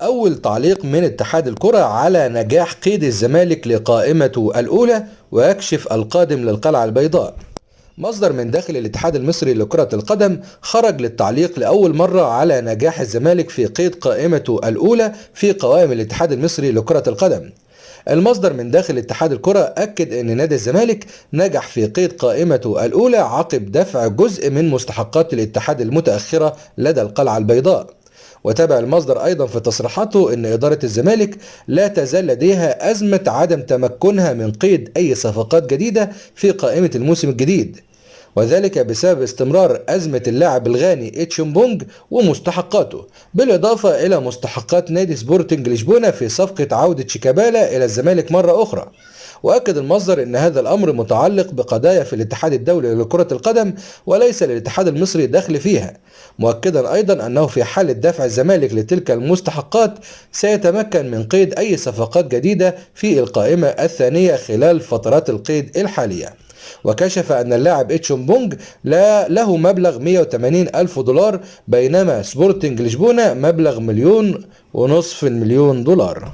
أول تعليق من اتحاد الكرة على نجاح قيد الزمالك لقائمته الأولى، ويكشف القادم للقلعة البيضاء. مصدر من داخل الاتحاد المصري لكرة القدم خرج للتعليق لأول مرة على نجاح الزمالك في قيد قائمته الأولى في قوائم الاتحاد المصري لكرة القدم. المصدر من داخل اتحاد الكرة أكد أن نادي الزمالك نجح في قيد قائمته الأولى عقب دفع جزء من مستحقات الاتحاد المتأخرة لدى القلعة البيضاء. وتابع المصدر أيضا في تصريحاته أن إدارة الزمالك لا تزال لديها أزمة عدم تمكنها من قيد أي صفقات جديدة في قائمة الموسم الجديد، وذلك بسبب استمرار أزمة اللاعب الغاني إتشمبونج ومستحقاته، بالإضافة إلى مستحقات نادي سبورتنج لشبونة في صفقة عودة شيكابالا إلى الزمالك مرة أخرى. وأكد المصدر أن هذا الأمر متعلق بقضايا في الاتحاد الدولي لكرة القدم وليس للاتحاد المصري دخل فيها، مؤكدا أيضا أنه في حالة دفع الزمالك لتلك المستحقات سيتمكن من قيد أي صفقات جديدة في القائمة الثانية خلال فترات القيد الحالية. وكشف أن اللاعب إتشمبونج له مبلغ 180 ألف دولار، بينما سبورتنج لشبونة مبلغ 1.5 مليون دولار.